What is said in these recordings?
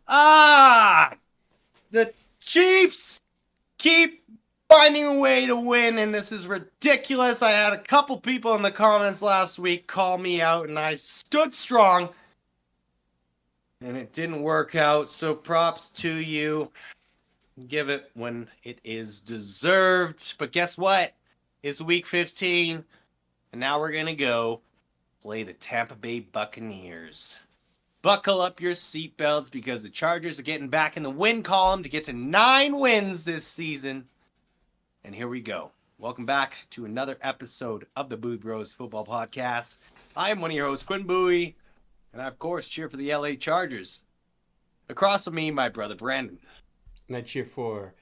Ah, the Chiefs keep finding a way to win, and this is ridiculous. I had a couple people in the comments last week call me out, and I stood strong, and it didn't work out. So props to you. Give it when it is deserved. But guess what? It's week 15, and now we're going to go play the Tampa Bay Buccaneers. Buckle up your seatbelts because the Chargers are getting back in the win column to get to 9 wins this season. And here we go. Welcome back to another episode of the BuiBros Football Podcast. I am one of your hosts, Quinn Bowie, and I, of course, cheer for the LA Chargers. Across from me, my brother Brandon. And I cheer for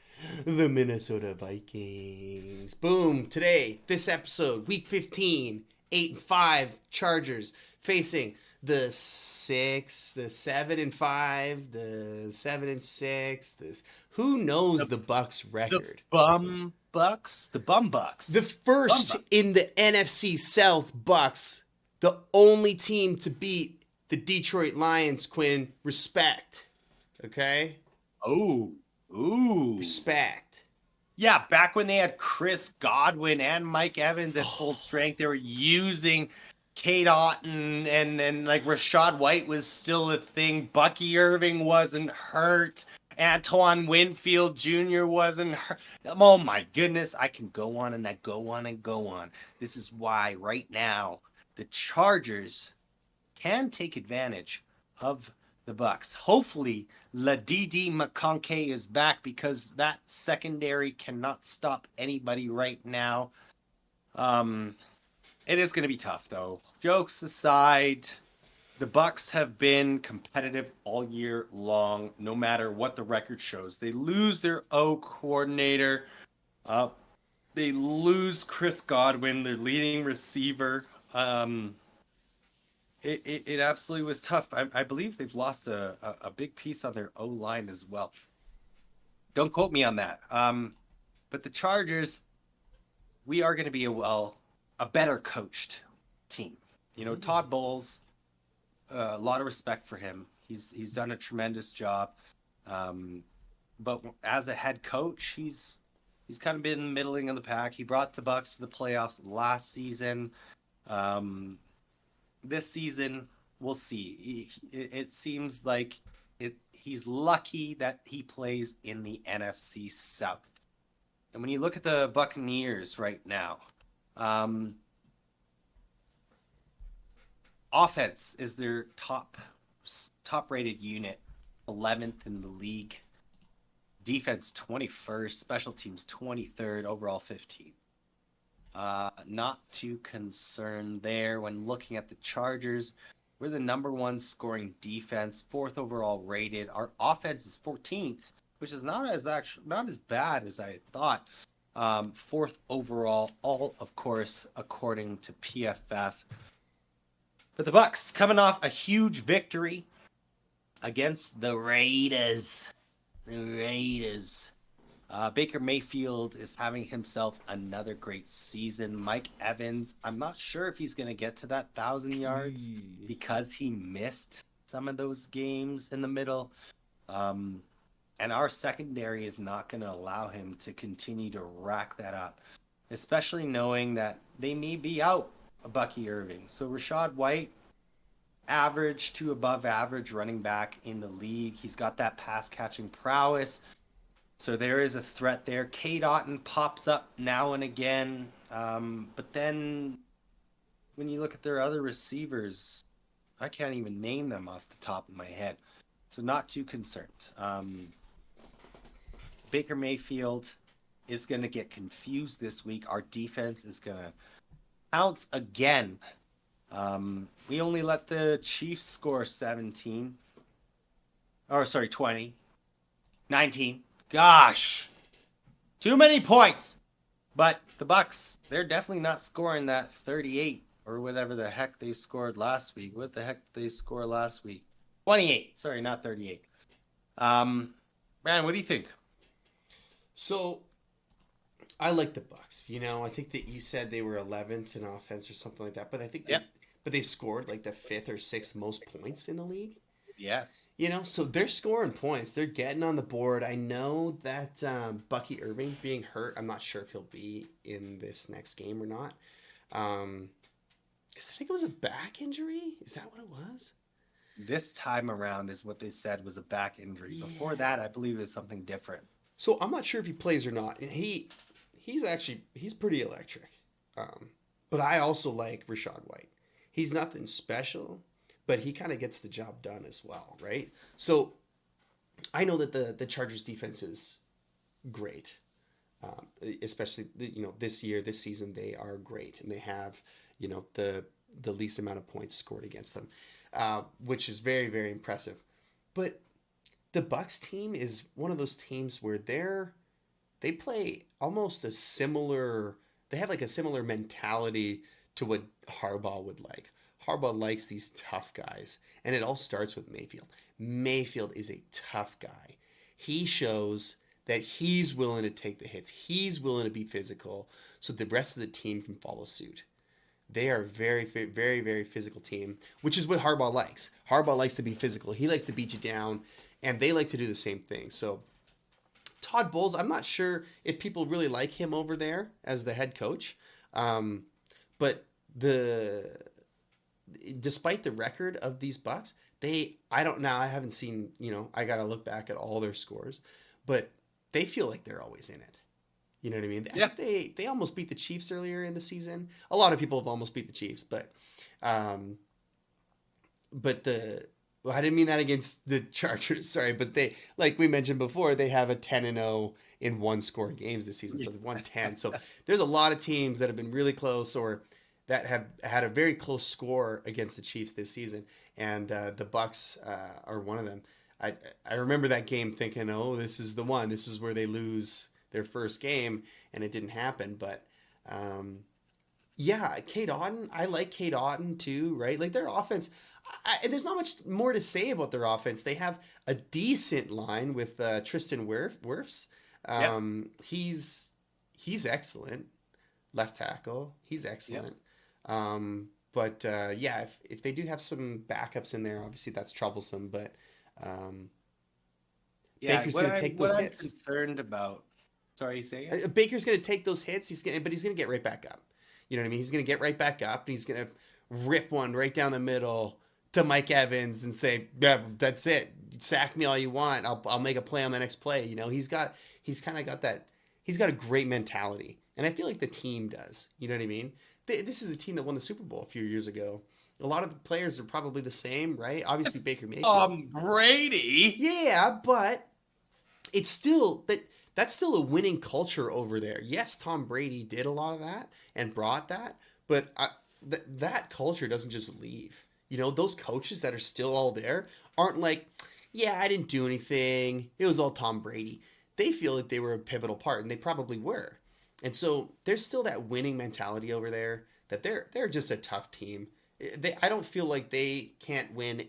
the Minnesota Vikings. Boom. Today, this episode, week 15, 8-5 Chargers facing the 7-5, the 7-6. Who knows the Bucs record? The Bucs. The first in the NFC South Bucs, the only team to beat the Detroit Lions, Quinn. Respect. Okay? Ooh. Respect. Yeah, back when they had Chris Godwin and Mike Evans at full strength, they were using Kate Otten and like Rashad White was still a thing. Bucky Irving wasn't hurt. Antoine Winfield Jr. wasn't hurt. Oh my goodness, I can go on and go on and go on. This is why right now the Chargers can take advantage of the Bucs. Hopefully, Ladidi McConkey is back because that secondary cannot stop anybody right now. It is going to be tough, though. Jokes aside, the Bucs have been competitive all year long, no matter what the record shows. They lose their O coordinator. They lose Chris Godwin, their leading receiver. It absolutely was tough. I believe they've lost a big piece on their O-line as well. Don't quote me on that. But the Chargers, we are going to be a better coached team. You know, Todd Bowles, a lot of respect for him. He's done a tremendous job. But as a head coach, he's kind of been middling of the pack. He brought the Bucs to the playoffs last season. This season, we'll see. It seems like he's lucky that he plays in the NFC South. And when you look at the Buccaneers right now, offense is their top rated unit, 11th in the league. Defense 21st, special teams 23rd, overall 15th. Not too concerned there when looking at the Chargers. We're the number one scoring defense, 4th overall rated. Our offense is 14th, which is not as bad as I thought. 4th overall, all of course according to PFF. But the Bucs coming off a huge victory against the Raiders. Baker Mayfield is having himself another great season. Mike Evans, I'm not sure if he's going to get to that 1,000 yards because he missed some of those games in the middle. And our secondary is not going to allow him to continue to rack that up, especially knowing that they may be out Bucky Irving. So Rashad White, average to above average running back in the league. He's got that pass catching prowess. So there is a threat there. Kate Otten pops up now and again. But then when you look at their other receivers, I can't even name them off the top of my head. So not too concerned. Baker Mayfield is going to get confused this week. Our defense is going to pounce again. We only let the Chiefs score 20. 19. Gosh, too many points. But the Bucs, they're definitely not scoring that 38 or whatever the heck they scored last week. What the heck did they score last week? 28. Sorry, not 38. Brandon, what do you think? So, I like the Bucs. You know, I think that you said they were 11th in offense or something like that. But I think but they scored like the 5th or 6th most points in the league. Yes. So they're scoring points. They're getting on the board. I know that Bucky Irving being hurt, I'm not sure if he'll be in this next game or not. Because I think it was a back injury. Is that what it was? This time around is what they said was a back injury. Yeah. Before that, I believe it was something different. So I'm not sure if he plays or not. And he's pretty electric. But I also like Rashad White. He's nothing special, but he kind of gets the job done as well, right? So I know that the Chargers defense is great, especially this season they are great, and they have the least amount of points scored against them, which is very, very impressive. But the Bucs team is one of those teams where they play almost a similar. They have like a similar mentality to what Harbaugh would like. Harbaugh likes these tough guys, and it all starts with Mayfield. Mayfield is a tough guy. He shows that he's willing to take the hits. He's willing to be physical, so the rest of the team can follow suit. They are a very, very, very physical team, which is what Harbaugh likes. Harbaugh likes to be physical. He likes to beat you down, and they like to do the same thing. So Todd Bowles, I'm not sure if people really like him over there as the head coach, but despite the record of these Bucs, I don't know. I haven't seen. I got to look back at all their scores, but they feel like they're always in it. You know what I mean? Yeah. They almost beat the Chiefs earlier in the season. A lot of people have almost beat the Chiefs, but I didn't mean that against the Chargers. Sorry, but they, like we mentioned before, they have a 10-0 in one score games this season, so they've won 10. So there's a lot of teams that have been really close or that have had a very close score against the Chiefs this season, and the Bucs are one of them. I remember that game thinking, oh, this is the one. This is where they lose their first game, and it didn't happen. But Cade Otton, I like Cade Otton too, right? Like their offense, there's not much more to say about their offense. They have a decent line with Tristan Wirfs. He's excellent. Left tackle, he's excellent. If they do have some backups in there, obviously that's troublesome. But Baker's going to take those hits. I'm concerned about. Sorry, say again? Baker's going to take those hits. But he's going to get right back up. You know what I mean? He's going to get right back up, and he's going to rip one right down the middle to Mike Evans and say, "Yeah, that's it. Sack me all you want. I'll make a play on the next play." He's kind of got that. He's got a great mentality, and I feel like the team does. You know what I mean? This is a team that won the Super Bowl a few years ago. A lot of the players are probably the same, right? Obviously, Baker Mayfield. Brady. Yeah, but it's still that's still a winning culture over there. Yes, Tom Brady did a lot of that and brought that, but that culture doesn't just leave. Those coaches that are still all there aren't like, yeah, I didn't do anything. It was all Tom Brady. They feel like they were a pivotal part, and they probably were. And so there's still that winning mentality over there that they're just a tough team. I don't feel like they can't win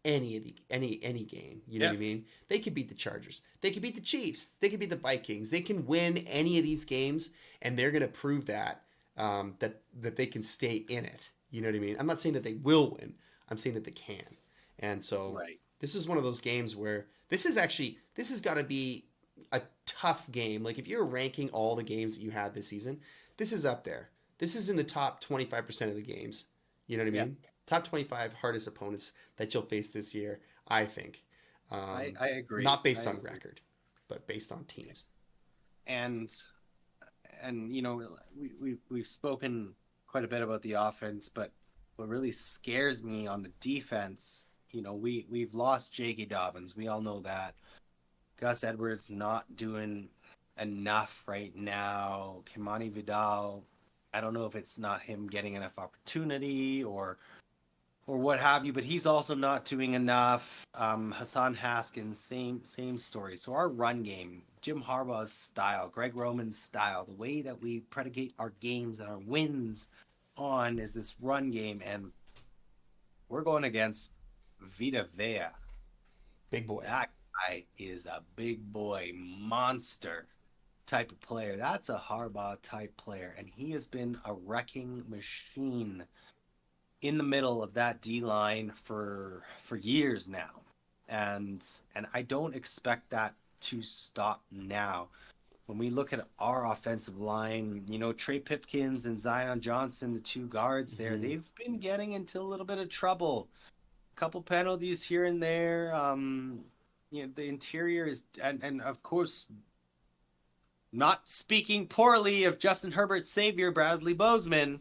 any game. You know what I mean? They could beat the Chargers. They could beat the Chiefs. They could beat the Vikings. They can win any of these games, and they're going to prove that that they can stay in it. You know what I mean? I'm not saying that they will win. I'm saying that they can. And so This is one of those games where this has got to be a tough game. Like if you're ranking all the games that you had this season, this is up there. This is in the top 25% of the games. You know what I mean? Top 25 hardest opponents that you'll face this year, I think. I agree. Not based on record, but based on teams. And we've spoken quite a bit about the offense, but what really scares me on the defense, we've lost J.K. Dobbins. We all know that. Gus Edwards not doing enough right now. Kimani Vidal, I don't know if it's not him getting enough opportunity or what have you, but he's also not doing enough. Hassan Haskins, same story. So our run game, Jim Harbaugh's style, Greg Roman's style, the way that we predicate our games and our wins on is this run game, and we're going against Vita Vea. Big boy. That guy is a big boy monster type of player. That's a Harbaugh type player, and he has been a wrecking machine in the middle of that D line for years now. And I don't expect that to stop now. When we look at our offensive line, Trey Pipkins and Zion Johnson, the two guards there, they've been getting into a little bit of trouble. A couple penalties here and there. The interior is, and of course, not speaking poorly of Justin Herbert's savior, Bradley Bozeman,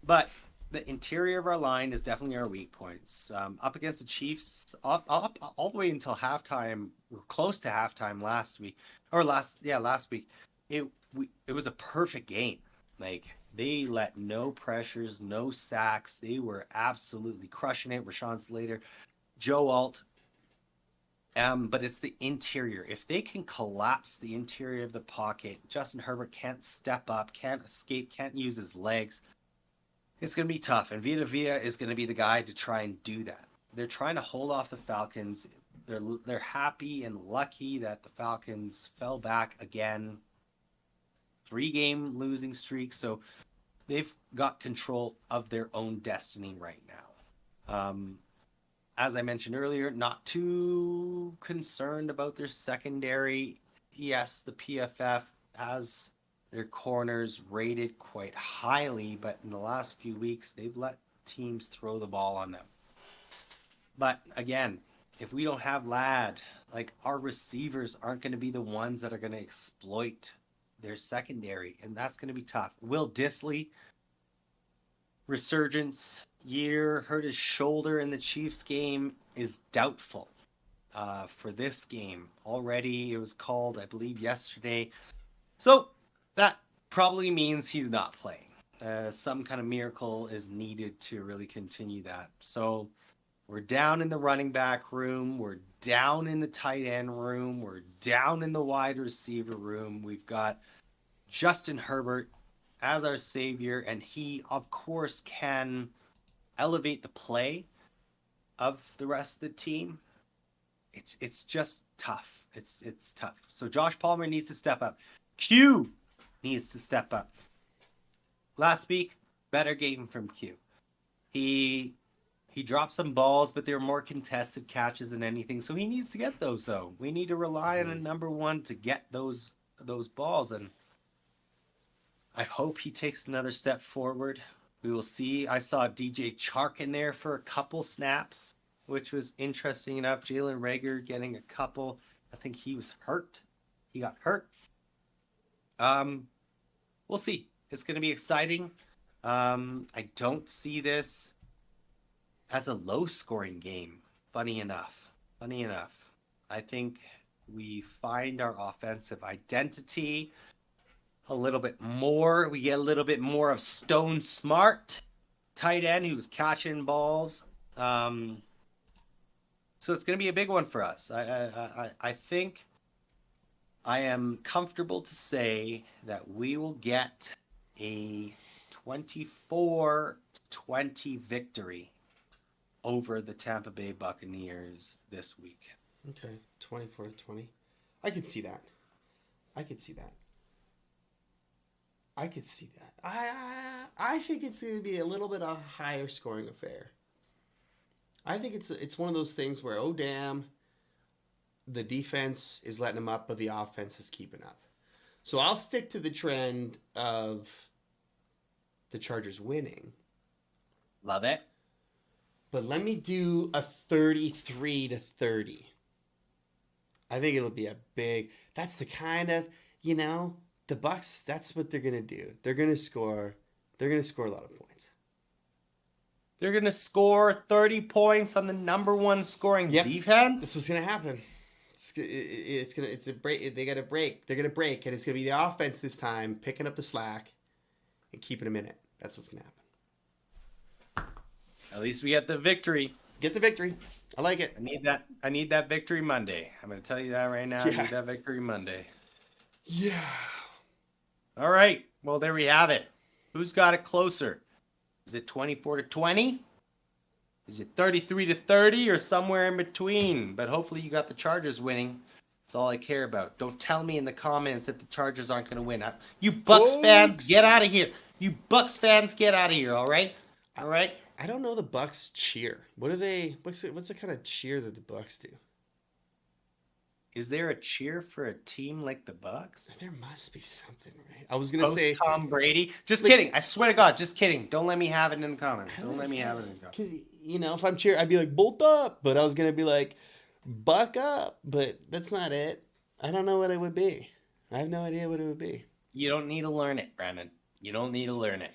but the interior of our line is definitely our weak points. Up against the Chiefs, up all the way until halftime, close to halftime last week. It was a perfect game. Like, they let no pressures, no sacks. They were absolutely crushing it. Rashawn Slater, Joe Alt. But it's the interior. If they can collapse the interior of the pocket, Justin Herbert can't step up, can't escape, can't use his legs. It's going to be tough. And Vita Vea is going to be the guy to try and do that. They're trying to hold off the Falcons. They're happy and lucky that the Falcons fell back again. 3-game losing streak. So they've got control of their own destiny right now. As I mentioned earlier, not too concerned about their secondary. Yes, the PFF has their corners rated quite highly, but in the last few weeks, they've let teams throw the ball on them. But again, if we don't have Ladd, like, our receivers aren't going to be the ones that are going to exploit their secondary, and that's going to be tough. Will Dissly, resurgence year, hurt his shoulder in the Chiefs game, is doubtful for this game. Already, it was called, I believe, yesterday. So that probably means he's not playing. Some kind of miracle is needed to really continue that. So we're down in the running back room. We're down in the tight end room. We're down in the wide receiver room. We've got Justin Herbert as our savior, and he, of course, can elevate the play of the rest of the team. It's just tough. It's tough. So Josh Palmer needs to step up. Q needs to step up. Last week, better game from Q. He dropped some balls, but they were more contested catches than anything. So he needs to get those, though. We need to rely on a number one to get those balls, and I hope he takes another step forward. We will see. I saw DJ Chark in there for a couple snaps, which was interesting enough. Jalen Reagor getting a couple. I think he was hurt. He got hurt. We'll see. It's going to be exciting. I don't see this as a low-scoring game, funny enough. I think we find our offensive identity a little bit more. We get a little bit more of Stone Smart, tight end, who's catching balls. So it's going to be a big one for us. I think I am comfortable to say that we will get a 24-20 victory over the Tampa Bay Buccaneers this week. Okay, 24-20. I could see that. I think it's going to be a little bit of a higher scoring affair. I think it's one of those things where, oh damn, the defense is letting them up, but the offense is keeping up. So I'll stick to the trend of the Chargers winning. Love it. But let me do a 33-30. I think it'll be a big... That's the kind of, the Bucs, that's what they're going to do. They're going to score a lot of points. They're going to score 30 points on the number one scoring defense? This is going to happen. It's a break. They got to break. They're going to break, and it's going to be the offense this time picking up the slack and keeping them in it. That's what's going to happen. At least we get the victory. Get the victory. I like it. I need that victory Monday. I'm going to tell you that right now. Yeah. I need that victory Monday. Yeah. All right. Well, there we have it. Who's got it closer? Is it 24-20? Is it 33-30 or somewhere in between? But hopefully you got the Chargers winning. That's all I care about. Don't tell me in the comments that the Chargers aren't going to win. You Bucs fans, get out of here. You Bucs fans, get out of here, all right? All right? I don't know the Bucs cheer. What do they... What's the kind of cheer that the Bucs do? Is there a cheer for a team like the Bucs? There must be something, right? I was gonna Post say, Tom Brady? Just like- kidding. I swear to God, just kidding. Don't let me have it in the comments. Don't let me have it in the comments. because if I'm cheering, I'd be like bolt up, but I was gonna be like buck up, but that's not it. I don't know what it would be. I have no idea what it would be. You don't need to learn it, Brandon. You don't need to learn it.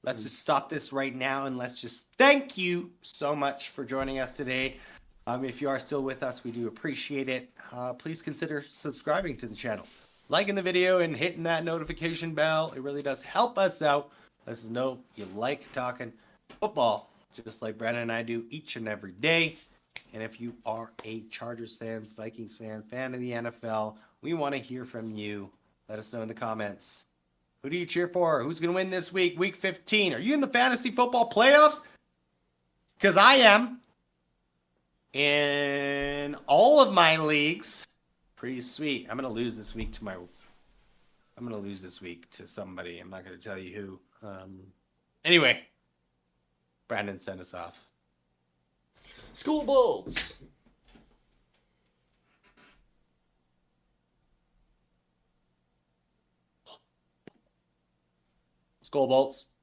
Let's just stop this right now and let's just thank you so much for joining us today. If you are still with us, we do appreciate it. Please consider subscribing to the channel, liking the video, and hitting that notification bell. It really does help us out. Let us know you like talking football, just like Brandon and I do each and every day. And if you are a Chargers fan, Vikings fan of the NFL, we want to hear from you. Let us know in the comments. Who do you cheer for? Who's going to win this week? Week 15. Are you in the fantasy football playoffs? Because I am. In all of my leagues. Pretty sweet. I'm going to lose this week to somebody. I'm not going to tell you who. Anyway. Brandon, send us off. Skol Bolts. Skol Bolts.